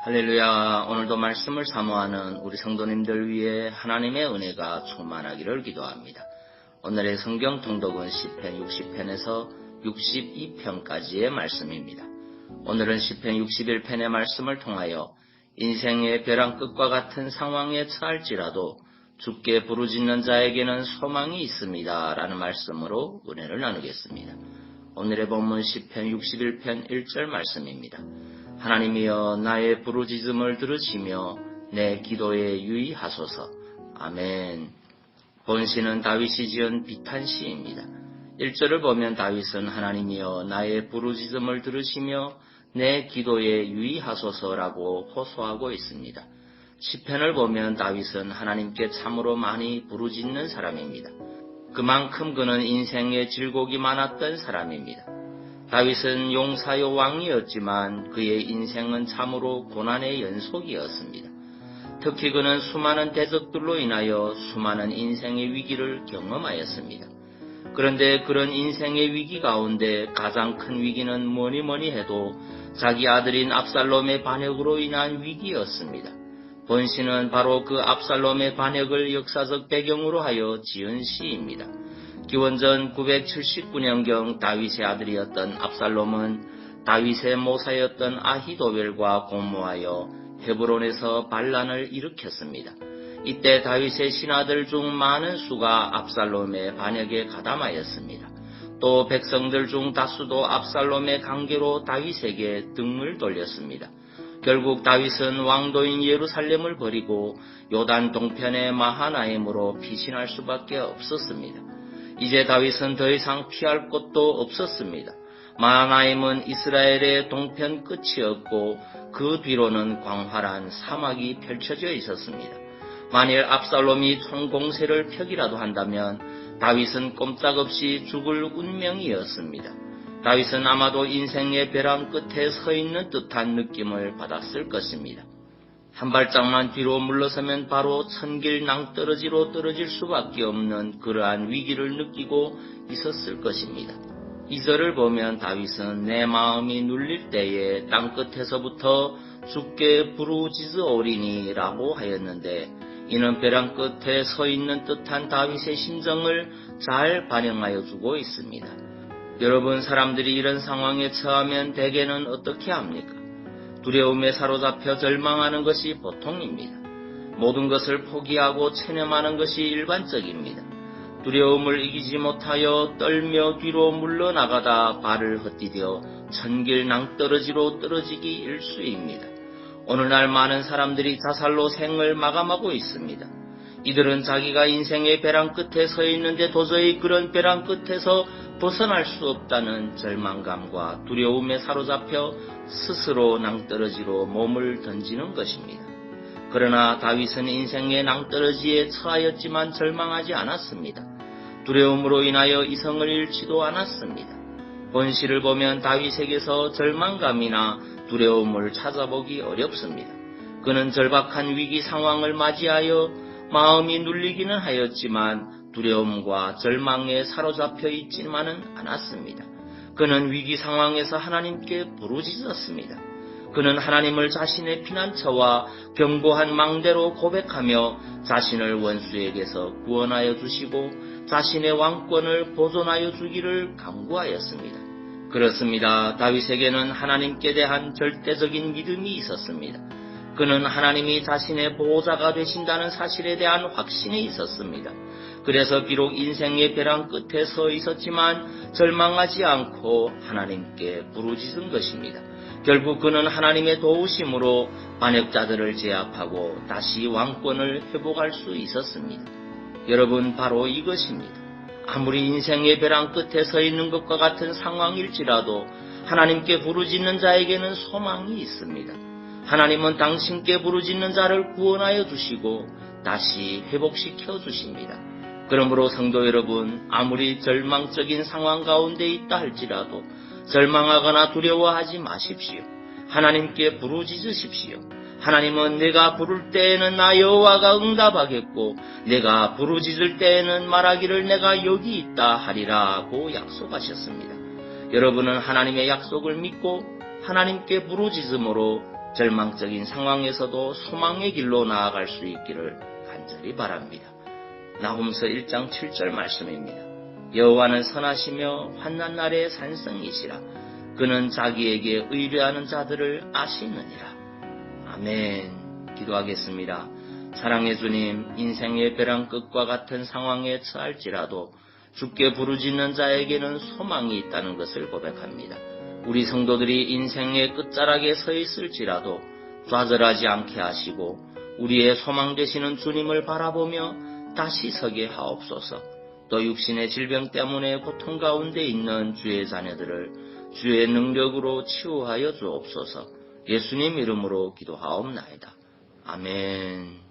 할렐루야. 오늘도 말씀을 사모하는 우리 성도님들 위해 하나님의 은혜가 충만하기를 기도합니다. 오늘의 성경 통독은 시편 60편에서 62편까지의 말씀입니다. 오늘은 시편 61편의 말씀을 통하여 인생의 벼랑 끝과 같은 상황에 처할지라도 주께 부르짖는 자에게는 소망이 있습니다. 라는 말씀으로 은혜를 나누겠습니다. 오늘의 본문 시편 61편 1절 말씀입니다. 하나님이여 나의 부르짖음을 들으시며 내 기도에 유의하소서. 아멘. 본시는 다윗이 지은 비탄시입니다. 1절을 보면 다윗은 하나님이여 나의 부르짖음을 들으시며 내 기도에 유의하소서라고 호소하고 있습니다. 시편을 보면 다윗은 하나님께 참으로 많이 부르짖는 사람입니다. 그만큼 그는 인생에 질곡이 많았던 사람입니다. 다윗은 용사요 왕이었지만 그의 인생은 참으로 고난의 연속이었습니다. 특히 그는 수많은 대적들로 인하여 수많은 인생의 위기를 경험하였습니다. 그런데 그런 인생의 위기 가운데 가장 큰 위기는 뭐니 해도 자기 아들인 압살롬의 반역으로 인한 위기였습니다. 본시는 바로 그 압살롬의 반역을 역사적 배경으로 하여 지은 시입니다. 기원전 979년경 다윗의 아들이었던 압살롬은 다윗의 모사였던 아히도벨과 공모하여 헤브론에서 반란을 일으켰습니다. 이때 다윗의 신하들 중 많은 수가 압살롬의 반역에 가담하였습니다. 또 백성들 중 다수도 압살롬의 강계로 다윗에게 등을 돌렸습니다. 결국 다윗은 왕도인 예루살렘을 버리고 요단 동편의 마하나임으로 피신할 수밖에 없었습니다. 이제 다윗은 더 이상 피할 곳도 없었습니다. 마하나임은 이스라엘의 동편 끝이었고 그 뒤로는 광활한 사막이 펼쳐져 있었습니다. 만일 압살롬이 총공세를 펴기라도 한다면 다윗은 꼼짝없이 죽을 운명이었습니다. 다윗은 아마도 인생의 벼랑 끝에 서 있는 듯한 느낌을 받았을 것입니다. 한 발짝만 뒤로 물러서면 바로 천길 낭떠러지로 떨어질 수밖에 없는 그러한 위기를 느끼고 있었을 것입니다. 2절을 보면 다윗은 내 마음이 눌릴 때에 땅끝에서부터 주께 부르짖으오리니 라고 하였는데 이는 벼랑 끝에 서 있는 듯한 다윗의 심정을 잘 반영하여 주고 있습니다. 여러분, 사람들이 이런 상황에 처하면 대개는 어떻게 합니까? 두려움에 사로잡혀 절망하는 것이 보통입니다. 모든 것을 포기하고 체념하는 것이 일반적입니다. 두려움을 이기지 못하여 떨며 뒤로 물러나가다 발을 헛디뎌 천길 낭떠러지로 떨어지기 일쑤입니다. 오늘날 많은 사람들이 자살로 생을 마감하고 있습니다. 이들은 자기가 인생의 벼랑 끝에 서 있는데 도저히 그런 벼랑 끝에서 벗어날 수 없다는 절망감과 두려움에 사로잡혀 스스로 낭떠러지로 몸을 던지는 것입니다. 그러나 다윗은 인생의 낭떠러지에 처하였지만 절망하지 않았습니다. 두려움으로 인하여 이성을 잃지도 않았습니다. 본시를 보면 다윗에게서 절망감이나 두려움을 찾아보기 어렵습니다. 그는 절박한 위기 상황을 맞이하여 마음이 눌리기는 하였지만 두려움과 절망에 사로잡혀 있지만은 않았습니다. 그는 위기 상황에서 하나님께 부르짖었습니다. 그는 하나님을 자신의 피난처와 견고한 망대로 고백하며 자신을 원수에게서 구원하여 주시고 자신의 왕권을 보존하여 주기를 간구하였습니다. 그렇습니다. 다윗에게는 하나님께 대한 절대적인 믿음이 있었습니다. 그는 하나님이 자신의 보호자가 되신다는 사실에 대한 확신이 있었습니다. 그래서 비록 인생의 벼랑 끝에 서 있었지만 절망하지 않고 하나님께 부르짖은 것입니다. 결국 그는 하나님의 도우심으로 반역자들을 제압하고 다시 왕권을 회복할 수 있었습니다. 여러분, 바로 이것입니다. 아무리 인생의 벼랑 끝에 서 있는 것과 같은 상황일지라도 하나님께 부르짖는 자에게는 소망이 있습니다. 하나님은 당신께 부르짖는 자를 구원하여 주시고 다시 회복시켜 주십니다. 그러므로 성도 여러분, 아무리 절망적인 상황 가운데 있다 할지라도 절망하거나 두려워하지 마십시오. 하나님께 부르짖으십시오. 하나님은 내가 부를 때에는 나 여호와가 응답하겠고 내가 부르짖을 때에는 말하기를 내가 여기 있다 하리라고 약속하셨습니다. 여러분은 하나님의 약속을 믿고 하나님께 부르짖음으로 절망적인 상황에서도 소망의 길로 나아갈 수 있기를 간절히 바랍니다. 나훔서 1장 7절 말씀입니다. 여호와는 선하시며 환난 날의 산성이시라. 그는 자기에게 의뢰하는 자들을 아시느니라. 아멘. 기도하겠습니다. 사랑의 주님, 인생의 벼랑 끝과 같은 상황에 처할지라도 주께 부르짖는 자에게는 소망이 있다는 것을 고백합니다. 우리 성도들이 인생의 끝자락에 서 있을지라도 좌절하지 않게 하시고 우리의 소망 되시는 주님을 바라보며 다시 서게 하옵소서. 또 육신의 질병 때문에 고통 가운데 있는 주의 자녀들을 주의 능력으로 치유하여 주옵소서. 예수님 이름으로 기도하옵나이다. 아멘.